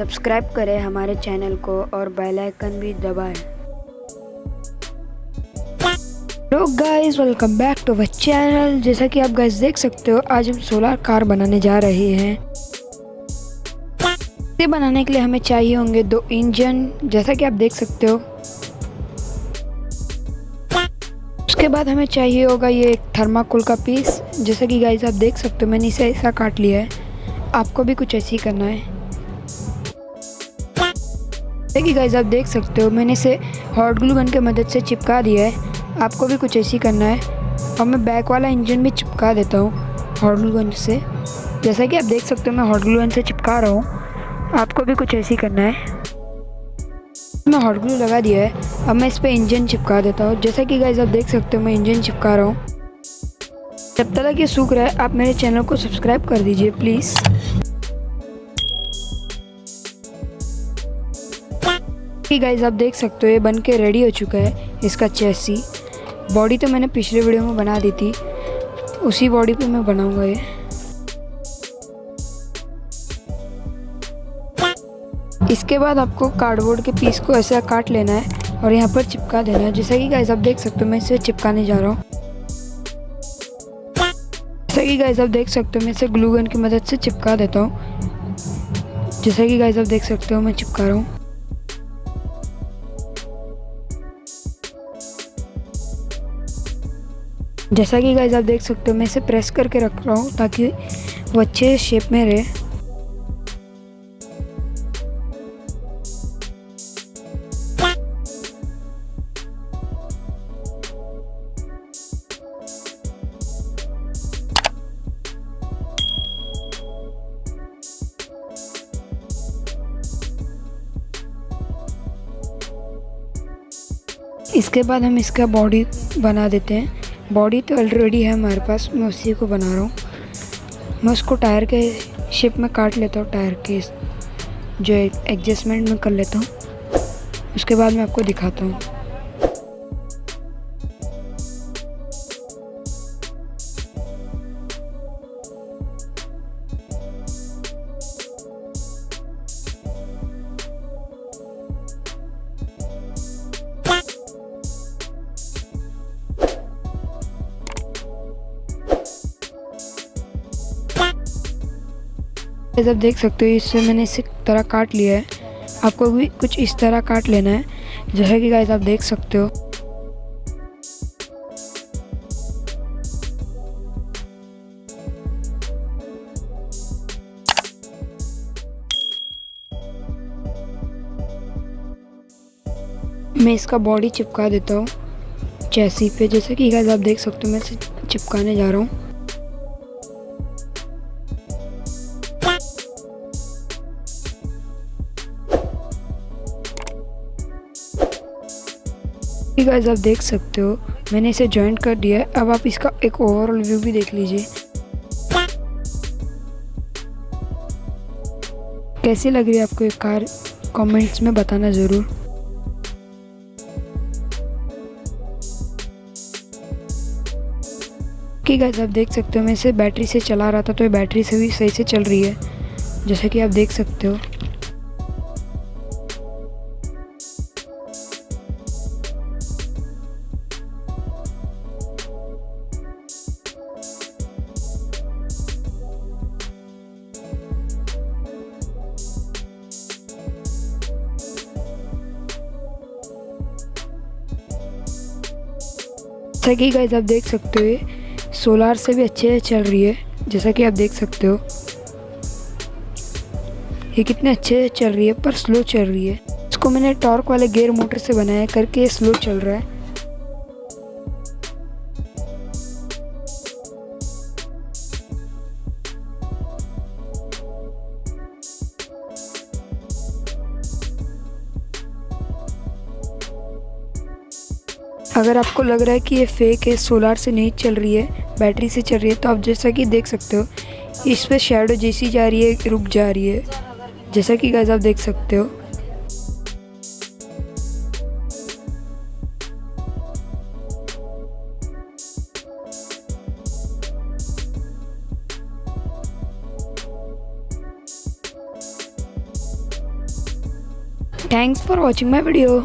Subscribe करें हमारे channel को और बेल आइकन भी दबाएं। Hello guys, welcome back to our channel. जैसा कि आप गाइस देख सकते हो, आज हम सोलर कार बनाने जा रहे हैं। इसे बनाने के लिए हमें चाहिए होंगे 2 इंजन, जैसा कि आप देख सकते हो। उसके बाद हमें चाहिए होगा ये एक थर्माकोल का पीस, जैसा कि गाइस आप देख सकते हो। मैंने इसे ऐसा काट लिया है, आपको भी कुछ ऐसे ही करना है। देखिए गाइस आप देख सकते हो, मैंने इसे हॉट ग्लू गन की मदद से चिपका दिया है, आपको भी कुछ ऐसे ही करना है। और मैं बैक वाला इंजन भी चिपका देता हूँ हॉट ग्लू गन से। जैसा कि आप देख सकते हो, मैं हॉट ग्लू गन से चिपका रहा हूँ, आपको भी कुछ ऐसे ही करना है। मैं हॉट ग्लू लगा दिया है, अब मैं इस पर इंजन चिपका देता हूँ। जैसा कि गाइस आप देख सकते हो, मैं इंजन चिपका रहा हूँ। जब तक ये सूख रहा है, आप मेरे चैनल को सब्सक्राइब कर दीजिए प्लीज़। गाइस आप देख सकते हो, ये बन के रेडी हो चुका है। इसका चेसी बॉडी तो मैंने पिछले वीडियो में बना दी थी, उसी बॉडी पे मैं बनाऊंगा ये। इसके बाद आपको कार्डबोर्ड के पीस को ऐसा काट लेना है और यहाँ पर चिपका देना है। जैसा कि गाइस आप देख सकते हो, मैं इसे चिपकाने जा रहा हूँ। जैसा कि गाइस आप देख सकते हो, मैं इसे ग्लू गन की मदद से चिपका देता हूँ। जैसा कि गाइस आप देख सकते हो, मैं चिपका रहा हूँ। जैसा कि गाइस आप देख सकते हो, मैं इसे प्रेस करके रख रहा हूँ ताकि वो अच्छे शेप में रहे। इसके बाद हम इसका बॉडी बना देते हैं। बॉडी तो ऑलरेडी है हमारे पास, मैं उसी को बना रहा हूँ। मैं उसको टायर के शेप में काट लेता हूँ, टायर के जो एडजस्टमेंट में कर लेता हूँ। उसके बाद मैं आपको दिखाता हूँ। आप देख सकते हो, इससे मैंने इस तरह काट लिया है, आपको भी कुछ इस तरह काट लेना है। जैसा कि गाइस आप देख सकते हो। मैं इसका बॉडी चिपका देता हूँ चेसी पे। जैसा कि गाइस आप देख सकते हो, मैं इसे चिपकाने जा रहा हूँ। गाइस आप देख सकते हो, मैंने इसे जॉइंट कर दिया है। अब आप इसका एक ओवरऑल व्यू भी देख लीजिए, कैसी लग रही है आपको ये कार, कमेंट्स में बताना ज़रूर। कि गाइस आप देख सकते हो, मैं इसे बैटरी से चला रहा था तो ये बैटरी से भी सही से चल रही है, जैसा कि आप देख सकते हो। जैसा कि गाइस आप देख सकते हो, ये सोलार से भी अच्छे से चल रही है। जैसा कि आप देख सकते हो, ये कितने अच्छे से चल रही है, पर स्लो चल रही है। इसको मैंने टॉर्क वाले गियर मोटर से बनाया करके ये स्लो चल रहा है। अगर आपको लग रहा है कि ये फेक है, सोलार से नहीं चल रही है, बैटरी से चल रही है, तो आप जैसा कि देख सकते हो, इस पर शैडो जैसी जा रही है, रुक जा रही है। जैसा कि गाइस आप देख सकते हो। Thanks for watching my video.